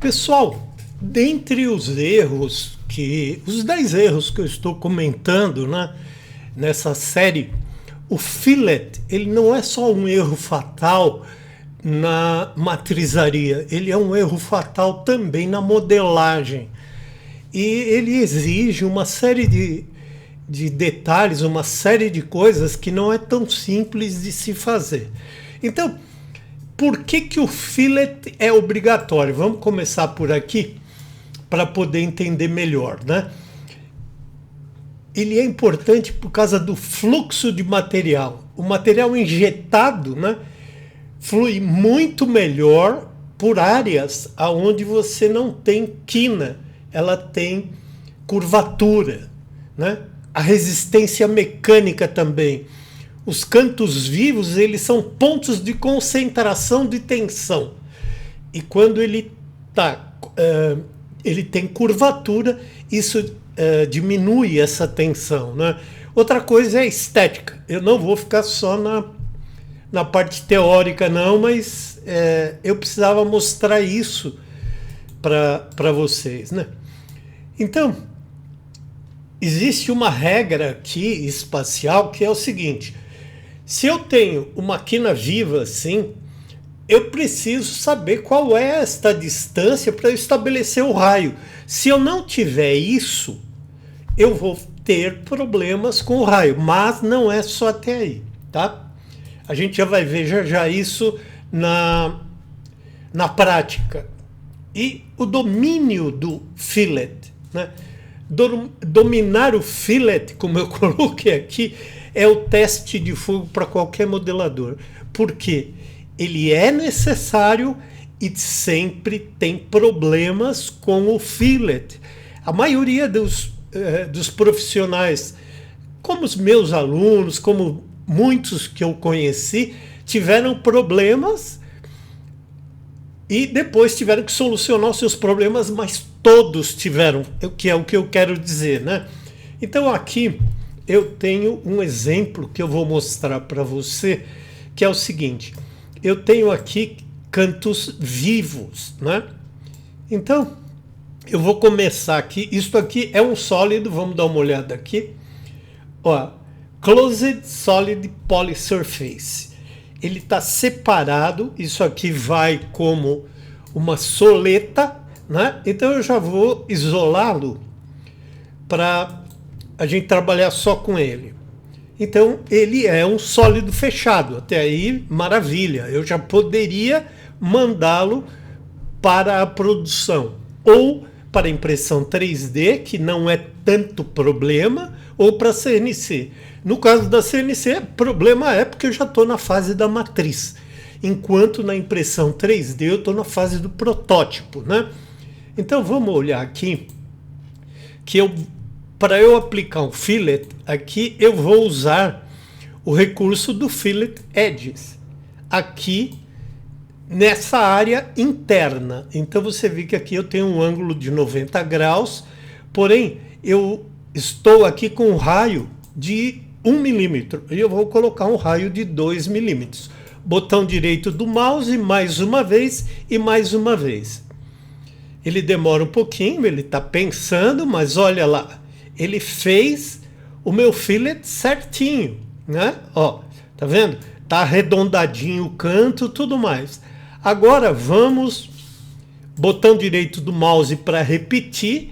Pessoal, dentre os 10 erros que eu estou comentando, né, nessa série, o fillet, ele não é só um erro fatal na matrizaria, ele é um erro fatal também na modelagem. E ele exige uma série de detalhes, uma série de coisas que não é tão simples de se fazer. Então, por que o fillet é obrigatório? Vamos começar por aqui para poder entender melhor, né? Ele é importante por causa do fluxo de material. O material injetado, né, flui muito melhor por áreas onde você não tem quina, ela tem curvatura, né? A resistência mecânica também. Os cantos vivos, eles são pontos de concentração de tensão. E quando ele tem curvatura, isso diminui essa tensão, né? Outra coisa é a estética. Eu não vou ficar só na parte teórica, não, mas eu precisava mostrar isso para vocês, né? Então, existe uma regra aqui espacial que é o seguinte: se eu tenho uma quina viva assim, eu preciso saber qual é esta distância para eu estabelecer o raio. Se eu não tiver isso, eu vou ter problemas com o raio, mas não é só até aí, tá? A gente já vai ver já isso na prática. E o domínio do fillet, né? Dominar o fillet, como eu coloquei aqui, é o teste de fogo para qualquer modelador. Porque ele é necessário e sempre tem problemas com o fillet. A maioria dos profissionais, como os meus alunos, como muitos que eu conheci, tiveram problemas e depois tiveram que solucionar os seus problemas, mas todos tiveram, que é o que eu quero dizer, né? Então aqui eu tenho um exemplo que eu vou mostrar para você, que é o seguinte: eu tenho aqui cantos vivos, né? Então eu vou começar aqui. Isto aqui é um sólido, vamos dar uma olhada aqui. Ó, Closed Solid Polysurface. Ele está separado, isso aqui vai como uma soleta, né? Então eu já vou isolá-lo para a gente trabalhar só com ele. Então ele é um sólido fechado, até aí maravilha, eu já poderia mandá-lo para a produção, ou para impressão 3D, que não é tanto problema, ou para CNC. No caso da CNC, problema é porque eu já estou na fase da matriz, enquanto na impressão 3D eu estou na fase do protótipo, né? Então vamos olhar aqui, que para eu aplicar um fillet, aqui eu vou usar o recurso do Fillet Edges, aqui nessa área interna. Então você vê que aqui eu tenho um ângulo de 90 graus, porém eu estou aqui com um raio de 1 milímetro e eu vou colocar um raio de 2 milímetros. Botão direito do mouse, mais uma vez e mais uma vez. Ele demora um pouquinho, ele está pensando, mas olha lá, ele fez o meu fillet certinho, né? Ó, tá vendo? Tá arredondadinho o canto, tudo mais. Agora vamos, botão direito do mouse para repetir.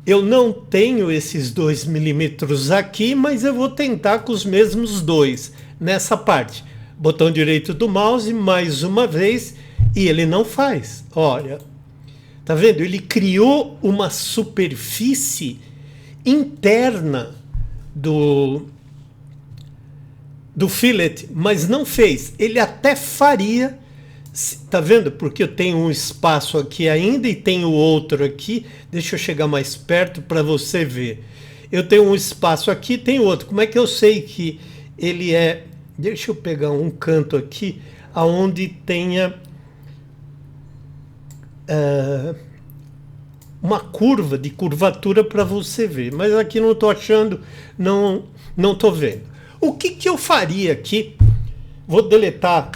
Eu não tenho esses 2 milímetros aqui, mas eu vou tentar com os mesmos 2 nessa parte. Botão direito do mouse, mais uma vez, e ele não faz. Olha, tá vendo? Ele criou uma superfície interna do fillet, mas não fez. Ele até faria, tá vendo? Porque eu tenho um espaço aqui ainda e tenho outro aqui. Deixa eu chegar mais perto para você ver. Eu tenho um espaço aqui, tenho outro. Como é que eu sei que ele é... Deixa eu pegar um canto aqui aonde tenha uma curva de curvatura para você ver. Mas aqui não estou achando, não estou vendo. O que eu faria aqui? Vou deletar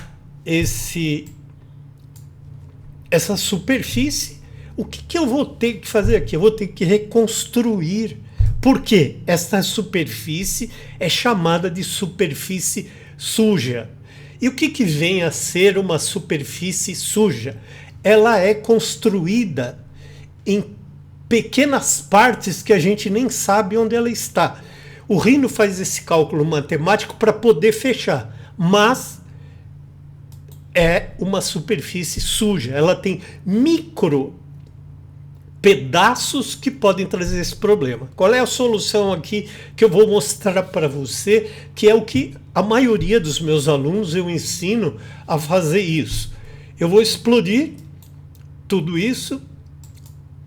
essa superfície O que eu vou ter que fazer aqui? Eu vou ter que reconstruir. Por quê? Esta superfície é chamada de superfície suja. E o que vem a ser uma superfície suja? Ela é construída em pequenas partes que a gente nem sabe onde ela está. O Rhino faz esse cálculo matemático para poder fechar, mas é uma superfície suja. Ela tem micro pedaços que podem trazer esse problema. Qual é a solução aqui que eu vou mostrar para você, que é o que a maioria dos meus alunos eu ensino a fazer isso. Eu vou explodir tudo isso.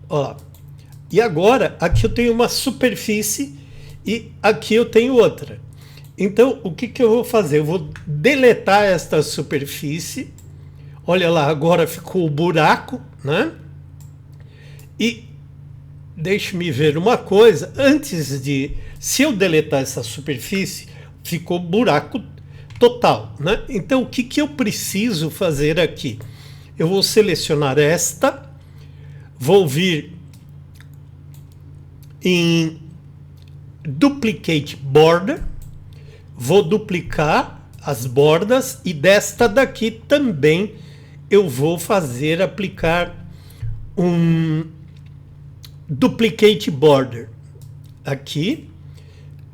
Ó. E agora, aqui eu tenho uma superfície e aqui eu tenho outra. Então, o que eu vou fazer? Eu vou deletar esta superfície. Olha lá, agora ficou o buraco, né? E deixe-me ver uma coisa. Se eu deletar essa superfície, ficou buraco total, né? Então, o que eu preciso fazer aqui? Eu vou selecionar esta, vou vir em Duplicate Border, vou duplicar as bordas e desta daqui também eu vou aplicar um Duplicate Border. Aqui,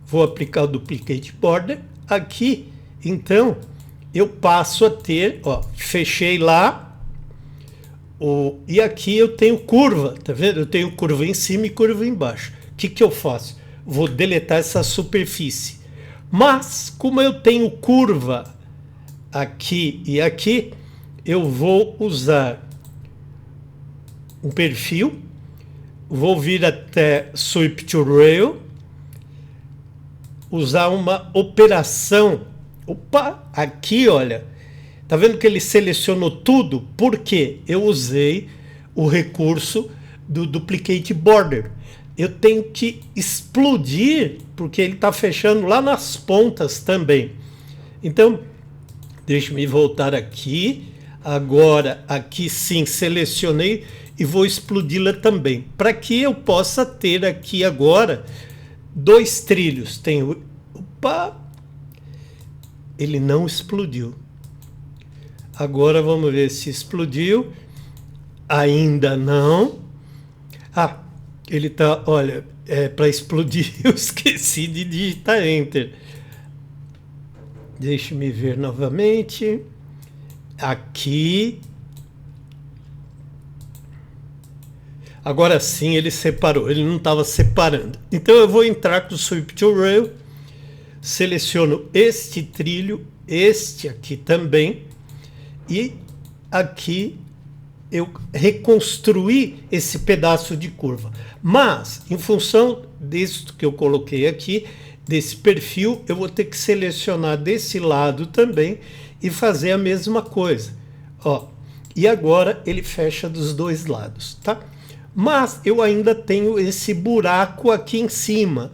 vou aplicar o Duplicate Border. Aqui, então, eu passo a ter, ó, fechei lá, e aqui eu tenho curva, tá vendo? Eu tenho curva em cima e curva embaixo. O que eu faço? Vou deletar essa superfície. Mas, como eu tenho curva aqui e aqui, eu vou usar um perfil, vou vir até Sweep to Rail, usar uma operação. Opa, aqui olha, tá vendo que ele selecionou tudo? Porque eu usei o recurso do Duplicate Border. Eu tenho que explodir, porque ele está fechando lá nas pontas também. Então, deixa-me voltar aqui. Agora, aqui sim, selecionei e vou explodi-la também. Para que eu possa ter aqui agora 2 trilhos. Tenho... Opa! Ele não explodiu. Agora vamos ver se explodiu. Ainda não. Ah, ele tá, olha, para explodir eu esqueci de digitar Enter. Deixe-me ver novamente. Aqui. Agora sim ele separou, ele não estava separando. Então eu vou entrar com o Sweep to Rail, seleciono este trilho, este aqui também, e aqui eu reconstruí esse pedaço de curva. Mas, em função disso que eu coloquei aqui, desse perfil, eu vou ter que selecionar desse lado também e fazer a mesma coisa. Ó, e agora ele fecha dos 2 lados, tá? Mas eu ainda tenho esse buraco aqui em cima.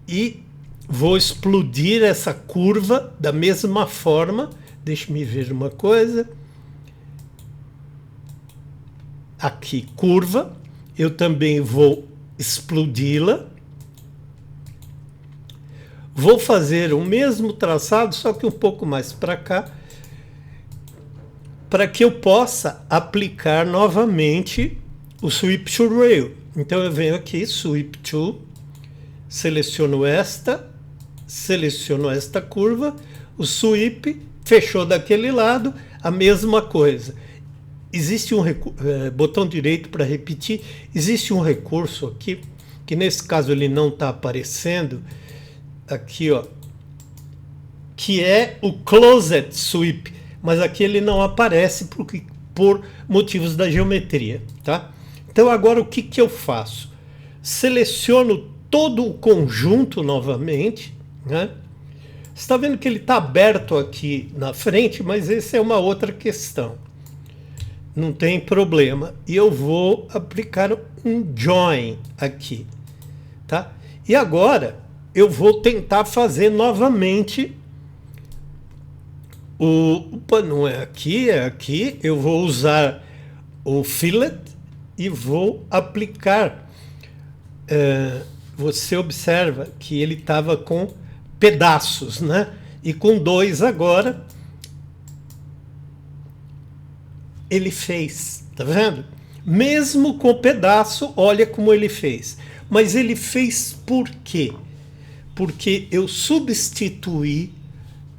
E vou explodir essa curva da mesma forma. Deixa-me ver uma coisa. Aqui, curva. Eu também vou explodi-la. Vou fazer o mesmo traçado, só que um pouco mais para cá, para que eu possa aplicar novamente o Sweep to Rail. Então eu venho aqui, Sweep to, seleciono esta curva, o Sweep fechou daquele lado, a mesma coisa. Existe um botão direito para repetir, existe um recurso aqui, que nesse caso ele não está aparecendo, aqui ó, que é o Closed Sweep, mas aqui ele não aparece por motivos da geometria, tá? Então agora o que eu faço? Seleciono todo o conjunto novamente, né? Você está vendo que ele está aberto aqui na frente, mas essa é uma outra questão. Não tem problema. E eu vou aplicar um join aqui, tá? E agora eu vou tentar fazer novamente opa, não é aqui, é aqui. Eu vou usar o fillet, e vou aplicar. Você observa que ele estava com pedaços, né? E com 2 agora, ele fez, tá vendo? Mesmo com pedaço, olha como ele fez. Mas ele fez por quê? Porque eu substituí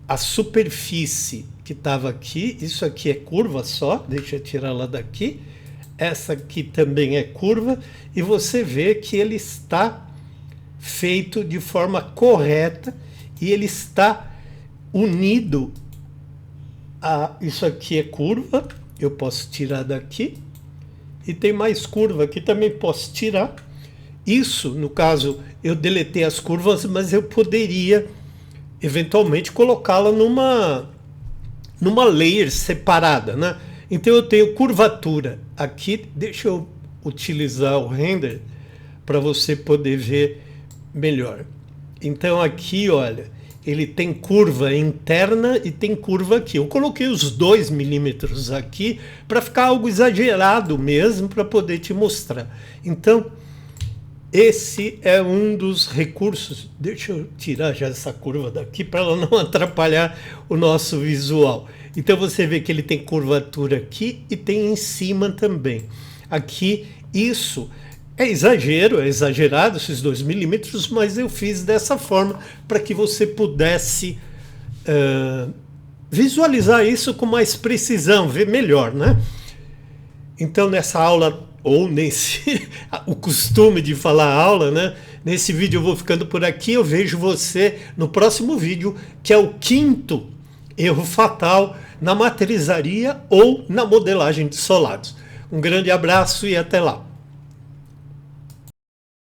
a superfície que estava aqui, isso aqui é curva só, deixa eu tirar ela daqui, essa aqui também é curva, e você vê que ele está feito de forma correta e ele está unido a... Isso aqui é curva, eu posso tirar daqui, e tem mais curva aqui, também posso tirar. Isso, no caso, eu deletei as curvas, mas eu poderia eventualmente colocá-la numa layer separada, né? Então eu tenho curvatura aqui, deixa eu utilizar o render para você poder ver melhor. Então aqui, olha, ele tem curva interna e tem curva aqui. Eu coloquei os 2 milímetros aqui para ficar algo exagerado mesmo, para poder te mostrar. Então, esse é um dos recursos. Deixa eu tirar já essa curva daqui para ela não atrapalhar o nosso visual. Então você vê que ele tem curvatura aqui e tem em cima também. Aqui, isso é exagero, é exagerado esses 2 milímetros, mas eu fiz dessa forma para que você pudesse visualizar isso com mais precisão, ver melhor, né? Então nessa aula, ou nesse o costume de falar aula, né? Nesse vídeo eu vou ficando por aqui, eu vejo você no próximo vídeo, que é o 5º erro fatal na matrizaria ou na modelagem de solados. Um grande abraço e até lá.